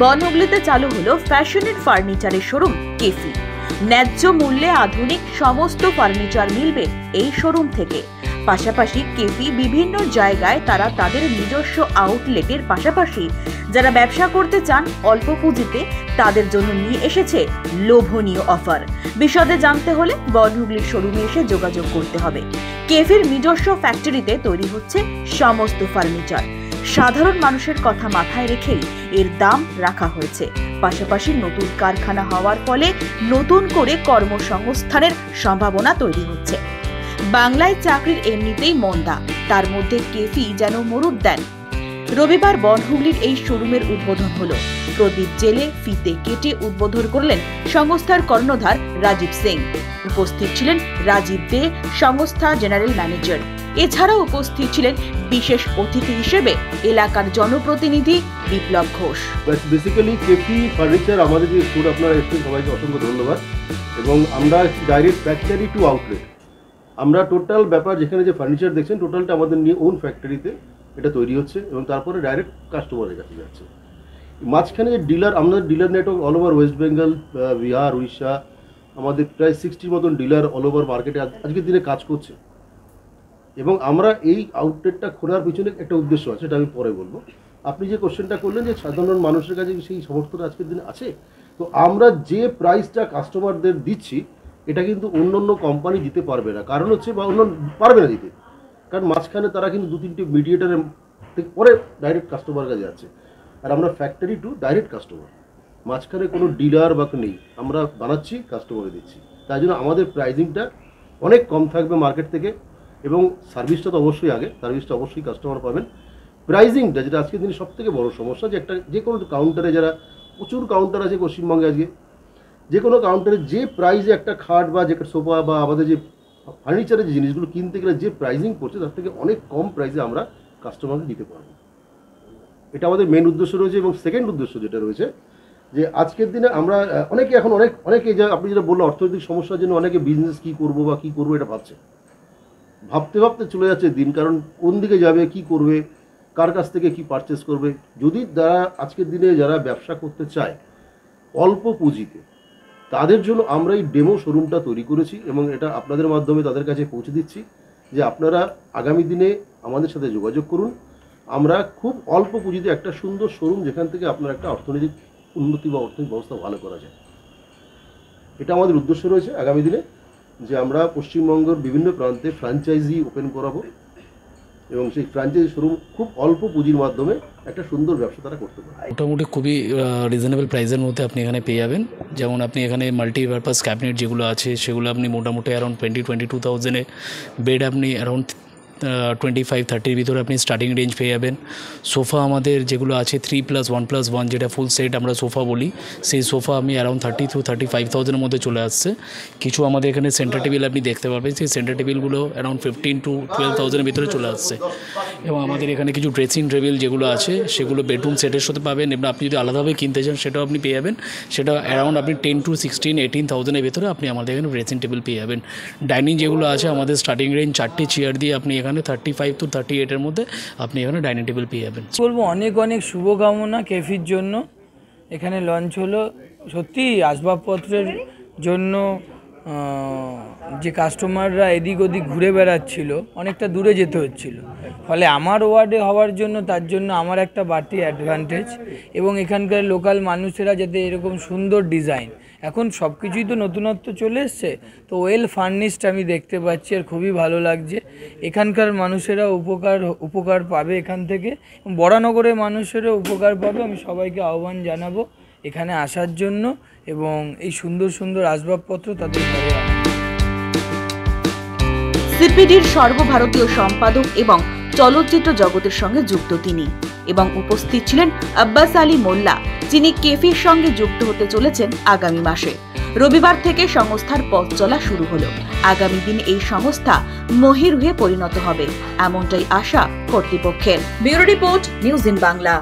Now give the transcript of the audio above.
বনহুগলিতে চালু হলো ফ্যাশনের ফার্নিচারের শোরুম কেফি। ন্যায্য মূল্যে আধুনিক সমস্ত ফার্নিচার মিলবে এই শোরুম থেকে। পাশাপাশি কেফি বিভিন্ন জায়গায় তারা তাদের নিজস্ব আউটলেটের পাশাপাশি যারা ব্যবসা করতে চান অল্প পুঁজিতে তাদের জন্য নিয়ে এসেছে লোভনীয় অফার। বিশদে জানতে হলে বনহুগলির শোরুমে এসে যোগাযোগ করতে হবে। কেফির নিজস্ব ফ্যাক্টরিতে তৈরি হচ্ছে সমস্ত ফার্নিচার। সাধারণ মানুষের কথা মাথায় রেখেই এর দাম রাখা হয়েছে। পাশাপাশি নতুন কারখানা হওয়ার ফলে নতুন করে কর্মসংস্থানের সম্ভাবনা তৈরি হচ্ছে। বাংলায় চাকরির এমনিতেই মন্দা, তার মধ্যে কেফি যেন মরুদ দেন। রবিবার বনহুগলির এই শোরুমের উদ্বোধন হলো। প্রদীপ জেলে ফিতে কেটে উদ্বোধন করলেন সংস্থার কর্ণধার রাজীব সিং। উপস্থিত ছিলেন রাজীব দে, সংস্থা জেনারেল ম্যানেজার। এছাড়াও উপস্থিত ছিলেন বিশেষ অতিথি হিসেবে এলাকার জনপ্রতিনিধি বিপ্লব ঘোষ। বেসিক্যালি কেফি ফার্নিচার আমাদের যে স্টোর আপনারা এসেছেন সবাইকে অসংখ্য ধন্যবাদ। এবং আমরা ডাইরেক্ট ফ্যাক্টরি টু আউটলেট, আমরা টোটাল ব্যাপার যেখানে যে ফার্নিচার দেখছেন টোটালটা আমাদের নিয়ে ওন ফ্যাক্টরিতে এটা তৈরি হচ্ছে এবং তারপরে ডাইরেক্ট কাস্টমারের কাছে যাচ্ছে। মাঝখানে যে ডিলার, আমাদের dealer network all over West Bengal, Bihar, Orissa, আমাদের প্রায় 60 মতন ডিলার অল ওভার মার্কেটে আজকের দিনে কাজ করছে। এবং আমরা এই আউটলেটটা খোলার পিছনে একটা উদ্দেশ্য আছে, সেটা আমি পরে বলবো। আপনি যে কোশ্চেনটা করলেন যে সাধারণ মানুষের কাছে সেই সমর্থন আজকের দিনে আছে, তো আমরা যে প্রাইসটা কাস্টমারদের দিচ্ছি এটা কিন্তু অন্য অন্য কোম্পানি দিতে পারবে না। কারণ হচ্ছে বা অন্য পারবে না দিতে, কারণ মাঝখানে তারা কিন্তু 2-3টে মিডিয়েটারের পরে ডাইরেক্ট কাস্টমার কাছে যাচ্ছে। আর আমরা ফ্যাক্টরি টু ডাইরেক্ট কাস্টমার, মাঝখানে কোনো ডিলার বা নেই, আমরা বানাচ্ছি কাস্টমারে দিচ্ছি। তাই জন্য আমাদের প্রাইজিংটা অনেক কম থাকবে মার্কেট থেকে। এবং সার্ভিসটা তো অবশ্যই আগে, সার্ভিসটা অবশ্যই কাস্টমার পাবেন। প্রাইজিংটা যেটা আজকের দিনে সব থেকে বড় সমস্যা, যে একটা যে কোনো কাউন্টারে, যারা প্রচুর কাউন্টার আছে পশ্চিমবঙ্গে আজকে, যে কোনো কাউন্টারে যে প্রাইসে একটা খাট বা যে সোফা বা আমাদের যে ফার্নিচারের যে জিনিসগুলো কিনতে গেলে যে প্রাইজিং পড়ছে তার থেকে অনেক কম প্রাইসে আমরা কাস্টমারকে দিতে পারবো। এটা আমাদের মেন উদ্দেশ্য রয়েছে। এবং সেকেন্ড উদ্দেশ্য যেটা রয়েছে, যে আজকের দিনে আমরা অনেকে এখন অনেকে যে আপনি যেটা বললেন অর্থনৈতিক সমস্যার জন্য অনেকে বিজনেস কী করবো বা কী করবো এটা ভাবছে, ভাবতে ভাবতে চলে যাচ্ছে দিন। কারণ কোন দিকে যাবে, কি করবে, কার কাছ থেকে কি পারচেস করবে। যদি যারা আজকের দিনে যারা ব্যবসা করতে চায় অল্প পুঁজিতে, তাদের জন্য আমরা এই ডেমো শোরুমটা তৈরি করেছি এবং এটা আপনাদের মাধ্যমে তাদের কাছে পৌঁছে দিচ্ছি যে আপনারা আগামী দিনে আমাদের সাথে যোগাযোগ করুন। আমরা খুব অল্প পুঁজিতে একটা সুন্দর শোরুম, যেখান থেকে আপনার একটা অর্থনৈতিক উন্নতি বা অর্থনৈতিক ব্যবস্থা ভালো করা যায়, এটা আমাদের উদ্দেশ্য রয়েছে আগামী দিনে। যে আমরা পশ্চিমবঙ্গের বিভিন্ন প্রান্তে ফ্র্যাঞ্চাইজি ওপেন করাবো এবং সেই ফ্র্যাঞ্চাইজি শোরুম খুব অল্প পুঁজির মাধ্যমে একটা সুন্দর ব্যবসা তারা করতে পারে। মোটামুটি খুবই রিজনেবল প্রাইসের মধ্যে আপনি এখানে পেয়ে যাবেন। যেমন আপনি এখানে মাল্টিপারপাস ক্যাবিনেট যেগুলো আছে সেগুলো আপনি মোটামুটি অ্যারাউন্ড 22,000 বেড আপনি অ্যারাউন্ড 25-30 ভিতরে আপনি স্টার্টিং রেঞ্জ পেয়ে যাবেন। সোফা আমাদের যেগুলো আছে 3+1+1 যেটা ফুল সেট আমরা সোফা বলি, সেই সোফা আমি অ্যারাউন্ড 30,000-35,000 মধ্যে চলে আসছে। কিছু আমাদের এখানে সেন্টার টেবিল আপনি দেখতে পাবেন, সেই সেন্টার টেবিলগুলো অ্যারাউন্ড 15,000-12,000 ভিতরে চলে আসছে। এবং আমাদের এখানে কিছু ড্রেসিং টেবিল যেগুলো আছে সেগুলো বেডরুম সেটের সাথে পাবেন। এবং আপনি যদি আলাদাভাবে কিনতে চান সেটাও আপনি পেয়ে যাবেন। সেটা অ্যারাউন্ড আপনি 10,000-16,000-18,000 ভিতরে আপনি আমাদের এখানে ড্রেসিং টেবিল পেয়ে যাবেন। ডাইনিং যেগুলো আছে আমাদের স্টার্টিং রেঞ্জ 4টি চেয়ার দিয়ে আপনি এখানে 35-38 মধ্যে আপনি এখানে ডাইনিং টেবিল পেয়ে যাবেন। বলবো অনেক অনেক শুভকামনা কেফির জন্য। এখানে লঞ্চ হলো, সত্যি আসবাবপত্রের জন্য যে কাস্টমাররা এদিক ওদিক ঘুরে বেড়াচ্ছিল, অনেকটা দূরে যেতে হচ্ছিল, ফলে আমার ওয়ার্ডে হওয়ার জন্য তার জন্য আমার একটা বাড়তি অ্যাডভান্টেজ। এবং এখানকার লোকাল মানুষেরা যাতে এরকম সুন্দর ডিজাইন, এখন সব কিছুই তো নতুনত্ব চলে এসছে, তো ওয়েল ফার্নিশড আমি দেখতে পাচ্ছি আর খুবই ভালো লাগছে। এখানকার মানুষেরা উপকার পাবে এখান থেকে, বরানগরের মানুষেরা উপকার পাবে। আমি সবাইকে আহ্বান জানাবো এখানে আসার জন্য এবং এই সুন্দর সুন্দর আসবাবপত্র তাদের ঘরে আনা। সিপিডির সর্বভারতীয় সম্পাদক এবং চলচ্চিত্র জগতের সঙ্গে যুক্ত তিনি। এবং উপস্থিত ছিলেন আব্বাস আলী মোল্লা, যিনি কেফির সঙ্গে যুক্ত হতে চলেছেন আগামী মাসে। রবিবার থেকে সংস্থার পথ চলা শুরু হলো। আগামী দিনে এই সংস্থা মহিরুহে পরিণত হবে, এমনটাই আশা কর্তৃপক্ষের। Bureau report, news in Bangla.